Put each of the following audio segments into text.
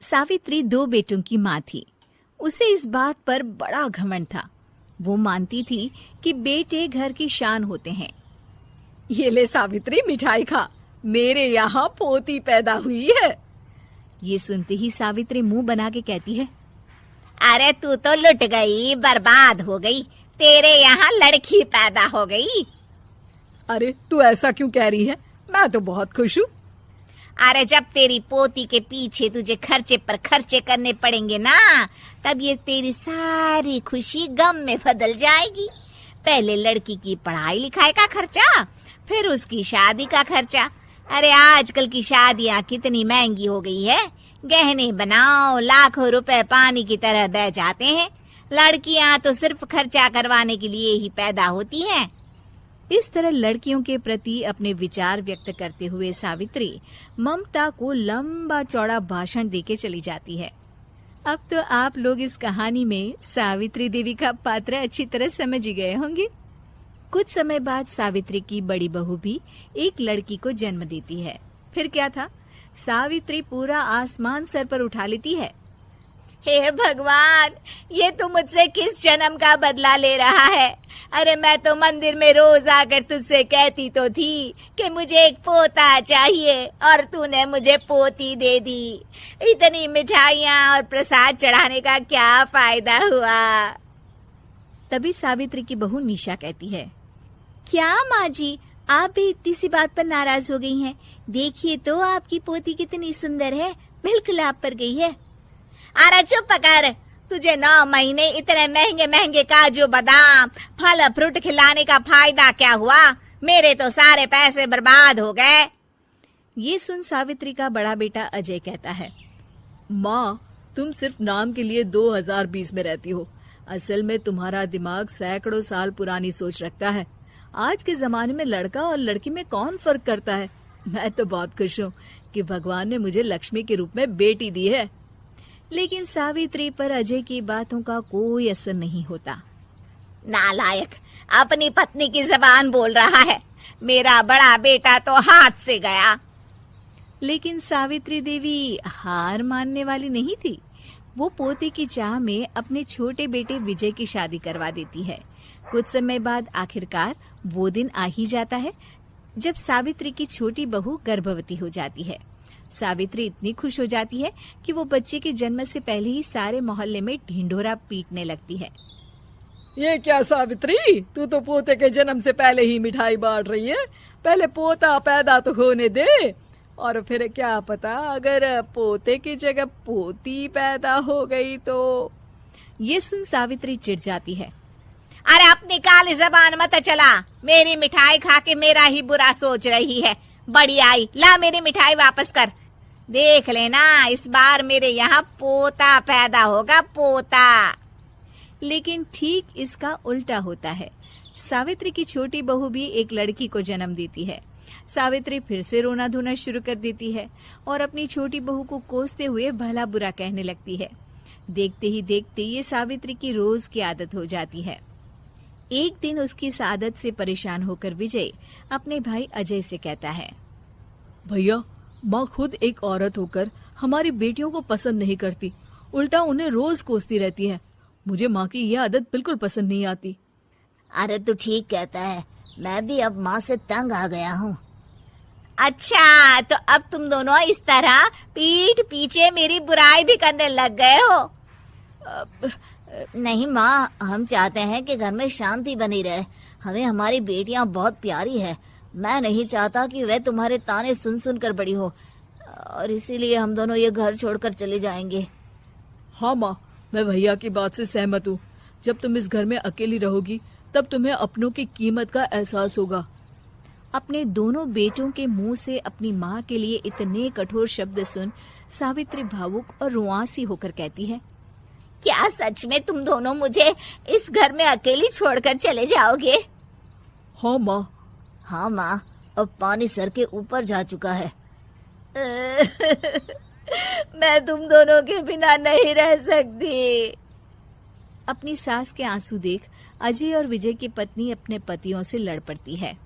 सावित्री 2 बेटों की माँ थी। उसे इस बात पर बड़ा घमंड था। वो मानती थी कि बेटे घर की शान होते हैं। ये ले सावित्री, मिठाई खा, मेरे यहाँ पोती पैदा हुई है। ये सुनते ही सावित्री मुंह बना के कहती है, अरे तू तो लुट गई, बर्बाद हो गई, तेरे यहाँ लड़की पैदा हो गई। अरे तू ऐसा क्यों कह रही है? मैं तो बहुत खुश हूँ। अरे जब तेरी पोती के पीछे तुझे खर्चे पर खर्चे करने पड़ेंगे ना, तब ये तेरी सारी खुशी गम में बदल जाएगी। पहले लड़की की पढ़ाई लिखाई का खर्चा, फिर उसकी शादी का खर्चा। अरे आजकल की शादियाँ कितनी महंगी हो गई है। गहने बनाओ, लाखों रुपए पानी की तरह बह जाते हैं। लड़कियाँ तो सिर्फ खर्चा करवाने के लिए ही पैदा होती हैं। इस तरह लड़कियों के प्रति अपने विचार व्यक्त करते हुए सावित्री ममता को लंबा चौड़ा भाषण देके चली जाती है। अब तो आप लोग इस कहानी में सावित्री देवी का पात्र अच्छी तरह समझ ही गए होंगे। कुछ समय बाद सावित्री की बड़ी बहू भी एक लड़की को जन्म देती है। फिर क्या था, सावित्री पूरा आसमान सर पर उठा लेती है। हे भगवान, ये तू मुझसे किस जन्म का बदला ले रहा है? अरे मैं तो मंदिर में रोज आकर तुझसे कहती तो थी कि मुझे एक पोता चाहिए, और तूने मुझे पोती दे दी। इतनी मिठाइयाँ और प्रसाद चढ़ाने का क्या फायदा हुआ? तभी सावित्री की बहू निशा कहती है, क्या माँ जी, आप भी इतनी सी बात पर नाराज हो गई हैं? देखिए तो आपकी पोती कितनी सुंदर है, बिल्कुल आप पर गई है। अरे चुप कर, तुझे 9 महीने इतने महंगे महंगे काजू बादाम फल फ्रूट खिलाने का फायदा क्या हुआ? मेरे तो सारे पैसे बर्बाद हो गए। ये सुन सावित्री का बड़ा बेटा अजय कहता है, माँ, तुम सिर्फ नाम के लिए 2020 में रहती हो। असल में तुम्हारा दिमाग सैकड़ों साल पुरानी सोच रखता है। आज के जमाने में लड़का और लड़की में कौन फर्क करता है? मैं तो बहुत खुश हूँ कि भगवान ने मुझे लक्ष्मी के रूप में बेटी दी है। लेकिन सावित्री पर अजय की बातों का कोई असर नहीं होता। नालायक, अपनी पत्नी की जबान बोल रहा है। मेरा बड़ा बेटा तो हाथ से गया। लेकिन सावित्री देवी हार मानने वाली नहीं थी। वो पोते की चाह में अपने छोटे बेटे विजय की शादी करवा देती है। कुछ समय बाद आखिरकार वो दिन आ ही जाता है जब सावित्री की छोटी बहू गर्भवती हो जाती है। सावित्री इतनी खुश हो जाती है कि वो बच्चे के जन्म से पहले ही सारे मोहल्ले में ढिंढोरा पीटने लगती है। ये क्या सावित्री, तू तो पोते के जन्म से पहले ही मिठाई बांट रही है। पहले पोता पैदा तो होने दे, और फिर क्या पता अगर पोते की जगह पोती पैदा हो गई तो। ये सुन सावित्री चिढ़ जाती है। अरे अपनी काली जबान मत चला, मेरी मिठाई खा के मेरा ही बुरा सोच रही है। बड़ी आई, ला मेरी मिठाई वापस कर। देख लेना, इस बार मेरे यहाँ पोता पैदा होगा, पोता। लेकिन ठीक इसका उल्टा होता है। सावित्री की छोटी बहू भी एक लड़की को जन्म देती है। सावित्री फिर से रोना धोना शुरू कर देती है और अपनी छोटी बहू को कोसते हुए भला बुरा कहने लगती है। देखते ही देखते ये सावित्री की रोज की आदत हो जाती है। एक दिन उसकी इस आदत से परेशान होकर विजय अपने भाई अजय से कहता है, भैया, माँ खुद एक औरत होकर हमारी बेटियों को पसंद नहीं करती, उल्टा उन्हें रोज कोसती रहती है। मुझे माँ की यह आदत बिल्कुल पसंद नहीं आती। अरे तू ठीक कहता है, मैं भी अब माँ से तंग आ गया हूँ। अच्छा, तो अब तुम दोनों इस तरह पीठ पीछे मेरी बुराई भी करने लग गए हो? नहीं माँ, हम चाहते हैं कि घर में शांति बनी रहे। हमें हमारी बेटियाँ बहुत प्यारी है। मैं नहीं चाहता कि वे तुम्हारे ताने सुन सुन कर बड़ी हो, और इसीलिए हम दोनों ये घर छोड़कर चले जाएंगे। हाँ माँ, मैं भैया की बात से सहमत हूँ। जब तुम इस घर में अकेली रहोगी तब तुम्हें अपनों की कीमत का एहसास होगा। अपने दोनों बेटों के मुंह से अपनी माँ के लिए इतने कठोर शब्द सुन सावित्री भावुक और रुआंसी होकर कहती है, क्या सच में तुम दोनों मुझे इस घर में अकेली छोड़कर चले जाओगे? हाँ माँ। हाँ माँ, अब पानी सर के ऊपर जा चुका है। मैं तुम दोनों के बिना नहीं रह सकती। अपनी सास के आंसू देख अजय और विजय की पत्नी अपने पतियों से लड़ पड़ती है।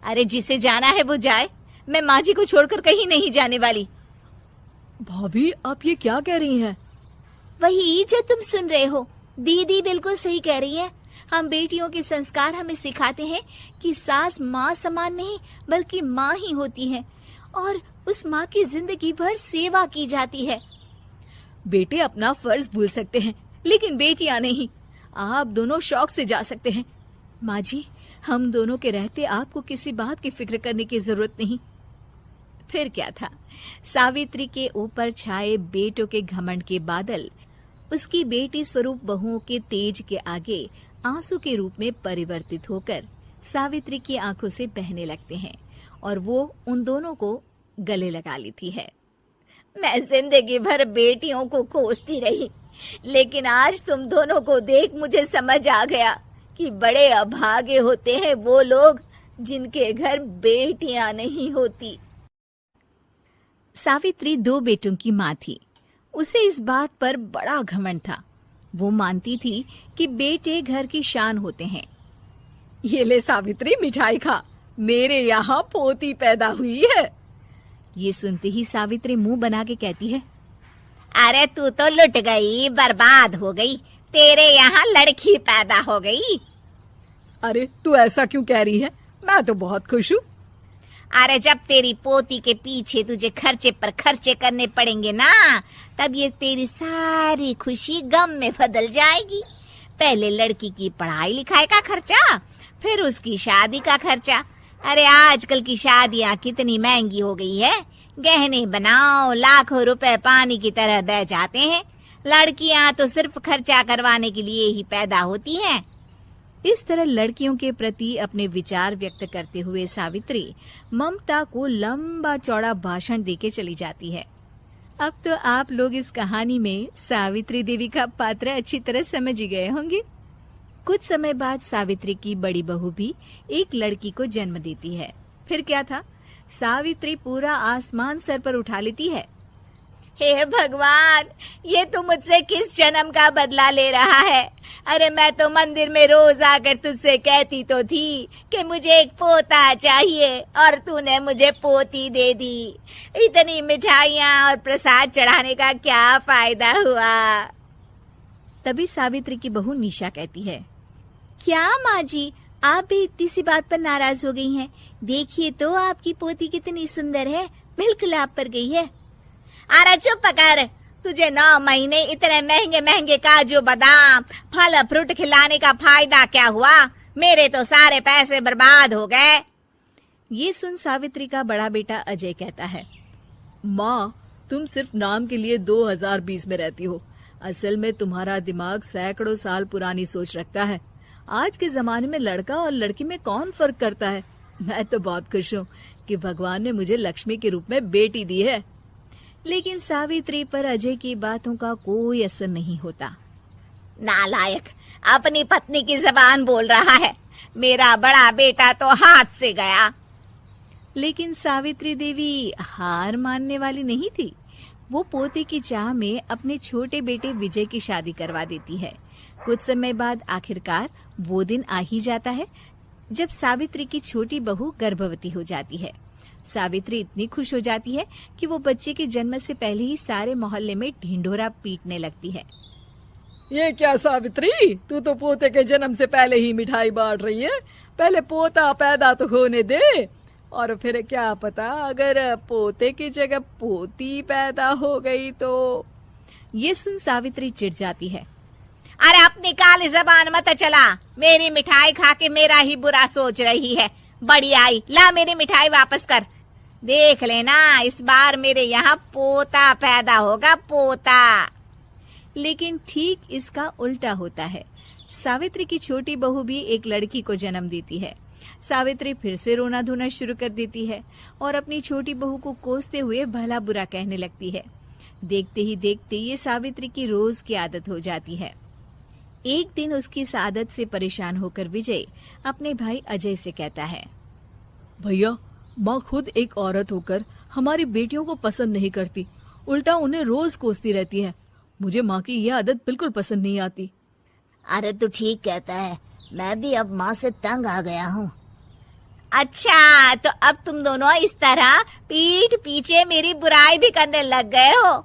अरे जिसे जाना है वो जाए, मैं माँ जी को छोड़कर कहीं नहीं जाने वाली। भाभी, आप ये क्या कह रही हैं? वही जो तुम सुन रहे हो, दीदी बिल्कुल सही कह रही है। हम बेटियों के संस्कार हमें सिखाते हैं कि सास माँ समान नहीं बल्कि माँ ही होती है और उस माँ की जिंदगी भर सेवा की जाती है। बेटे अपना फर्ज भूल सकते हैं, लेकिन बेटियां नहीं। आप दोनों शौक से जा सकते हैं। माँ जी, हम दोनों के रहते आपको किसी बात की फिक्र करने की जरूरत नहीं। फिर क्या था, सावित्री के ऊपर छाए बेटों के घमंड के बादल उसकी बेटी स्वरूप बहुओं के तेज के आगे आंसू के रूप में परिवर्तित होकर सावित्री की आंखों से बहने लगते हैं और वो उन दोनों को गले लगा लेती है। मैं जिंदगी भर बेटियों को कोसती रही, लेकिन आज तुम दोनों को देख मुझे समझ आ गया कि बड़े अभागे होते हैं वो लोग जिनके घर बेटियां नहीं होती। सावित्री 2 बेटों की माँ थी। उसे इस बात पर बड़ा घमंड था। वो मानती थी कि बेटे घर की शान होते हैं। ये ले सावित्री, मिठाई खा, मेरे यहाँ पोती पैदा हुई है। ये सुनते ही सावित्री मुंह बना के कहती है, अरे तू तो लुट गई, बर्बाद हो गई, तेरे यहाँ लड़की पैदा हो गई। अरे तू ऐसा क्यों कह रही है? मैं तो बहुत खुश हूँ। अरे जब तेरी पोती के पीछे तुझे खर्चे पर खर्चे करने पड़ेंगे ना, तब ये तेरी सारी खुशी गम में बदल जाएगी। पहले लड़की की पढ़ाई लिखाई का खर्चा, फिर उसकी शादी का खर्चा। अरे आजकल की शादियाँ कितनी महंगी हो गई है। गहने बनाओ, लाखों रुपए पानी की तरह बह जाते हैं। लड़कियाँ तो सिर्फ खर्चा करवाने के लिए ही पैदा होती हैं। इस तरह लड़कियों के प्रति अपने विचार व्यक्त करते हुए सावित्री ममता को लंबा चौड़ा भाषण देके चली जाती है। अब तो आप लोग इस कहानी में सावित्री देवी का पात्र अच्छी तरह समझ ही गए होंगे। कुछ समय बाद सावित्री की बड़ी बहू भी एक लड़की को जन्म देती है। फिर क्या था, सावित्री पूरा आसमान सर पर उठा लेती है। हे भगवान, ये तू मुझसे किस जन्म का बदला ले रहा है? अरे मैं तो मंदिर में रोज आकर तुझसे कहती तो थी कि मुझे एक पोता चाहिए और तूने मुझे पोती दे दी। इतनी मिठाइयाँ और प्रसाद चढ़ाने का क्या फायदा हुआ? तभी सावित्री की बहू निशा कहती है, क्या माँ जी, आप भी इतनी सी बात पर नाराज हो गई हैं? देखिए तो आपकी पोती कितनी सुंदर है, बिल्कुल आप पर गई है। अरे चुप कर, तुझे 9 महीने इतने महंगे महंगे काजू बादाम फल फ्रूट खिलाने का फायदा क्या हुआ? मेरे तो सारे पैसे बर्बाद हो गए। ये सुन सावित्री का बड़ा बेटा अजय कहता है, माँ, तुम सिर्फ नाम के लिए 2020 में रहती हो। असल में तुम्हारा दिमाग सैकड़ों साल पुरानी सोच रखता है। आज के जमाने में लड़का और लड़की में कौन फर्क करता है? मैं तो बहुत खुश हूँ कि भगवान ने मुझे लक्ष्मी के रूप में बेटी दी है। लेकिन सावित्री पर अजय की बातों का कोई असर नहीं होता। नालायक, अपनी पत्नी की जबान बोल रहा है। मेरा बड़ा बेटा तो हाथ से गया। लेकिन सावित्री देवी हार मानने वाली नहीं थी। वो पोते की चाह में अपने छोटे बेटे विजय की शादी करवा देती है। कुछ समय बाद आखिरकार वो दिन आ ही जाता है जब सावित्री की छोटी बहू गर्भवती हो जाती है। सावित्री इतनी खुश हो जाती है कि वो बच्चे के जन्म से पहले ही सारे मोहल्ले में ढिंढोरा पीटने लगती है। ये क्या सावित्री, तू तो पोते के जन्म से पहले ही मिठाई बांट रही है। पहले पोता पैदा तो होने दे, और फिर क्या पता अगर पोते की जगह पोती पैदा हो गई तो। ये सुन सावित्री चिढ़ जाती है। अरे अपनी काली जबान मत चला, मेरी मिठाई खा के मेरा ही बुरा सोच रही है। बड़ी आई, ला मेरी मिठाई वापस कर। देख लेना, इस बार मेरे यहाँ पोता पैदा होगा, पोता। लेकिन ठीक इसका उल्टा होता है। सावित्री की छोटी बहू भी एक लड़की को जन्म देती है। सावित्री फिर से रोना धोना शुरू कर देती है और अपनी छोटी बहू को कोसते हुए भला बुरा कहने लगती है। देखते ही देखते ये सावित्री की रोज की आदत हो जाती है। एक दिन उसकी इस आदत से परेशान होकर विजय अपने भाई अजय से कहता है, भैया, माँ खुद एक औरत होकर हमारी बेटियों को पसंद नहीं करती, उल्टा उन्हें रोज कोसती रहती है। मुझे माँ की यह आदत बिल्कुल पसंद नहीं आती। अरे तू ठीक कहता है, मैं भी अब माँ से तंग आ गया हूँ। अच्छा, तो अब तुम दोनों इस तरह पीठ पीछे मेरी बुराई भी करने लग गए हो।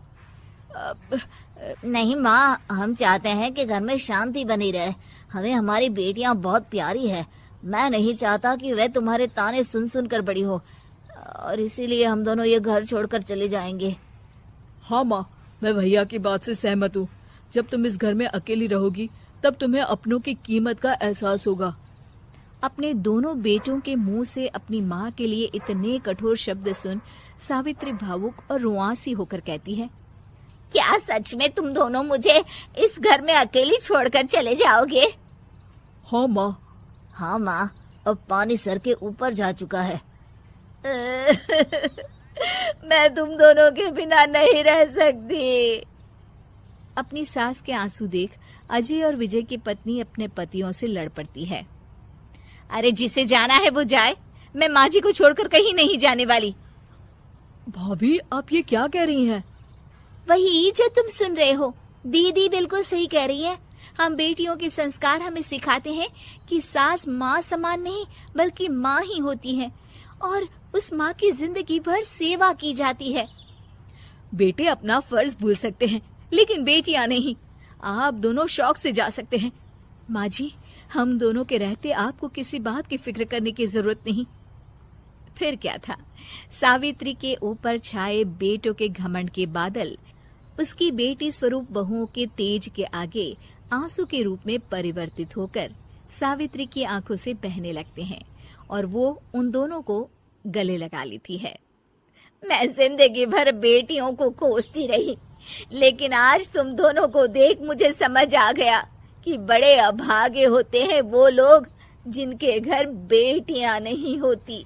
नहीं माँ, हम चाहते हैं कि घर में शांति बनी रहे। हमें हमारी बेटियां बहुत प्यारी है। मैं नहीं चाहता कि वह तुम्हारे ताने सुन सुन कर बड़ी हो, और इसीलिए हम दोनों ये घर छोड़कर चले जाएंगे। हाँ माँ, मैं भैया की बात से सहमत हूँ। जब तुम इस घर में अकेली रहोगी तब तुम्हें अपनों की कीमत का एहसास होगा। अपने दोनों बेटों के मुंह से अपनी माँ के लिए इतने कठोर शब्द सुन सावित्री भावुक और रुआंसी होकर कहती है, क्या सच में तुम दोनों मुझे इस घर में अकेली छोड़कर चले जाओगे? हाँ माँ। हाँ माँ, अब पानी सर के ऊपर जा चुका है। मैं तुम दोनों के बिना नहीं रह सकती। अपनी सास के आंसू देख अजय और विजय की पत्नी अपने पतियों से लड़ पड़ती है। अरे जिसे जाना है वो जाए, मैं माँ जी को छोड़कर कहीं नहीं जाने वाली। भाभी, आप ये क्या कह रही हैं? वही जो तुम सुन रहे हो। दीदी बिल्कुल सही कह रही है। हम बेटियों के संस्कार हमें सिखाते हैं कि सास माँ समान नहीं बल्कि माँ ही होती है, और उस माँ की जिंदगी भर सेवा की जाती है। बेटे अपना फर्ज भूल सकते हैं, लेकिन बेटियां नहीं। आप दोनों शौक से जा सकते हैं। माँ जी, हम दोनों के रहते आपको किसी बात की फिक्र करने की जरूरत नहीं। फिर क्या था, सावित्री के ऊपर छाए बेटों के घमंड के बादल उसकी बेटी स्वरूप बहुओं के तेज के आगे आंसू के रूप में परिवर्तित होकर सावित्री की आंखों से बहने लगते हैं, और वो उन दोनों को गले लगा लेती है। मैं जिंदगी भर बेटियों को कोसती रही, लेकिन आज तुम दोनों को देख मुझे समझ आ गया कि बड़े अभागे होते हैं वो लोग जिनके घर बेटियां नहीं होती।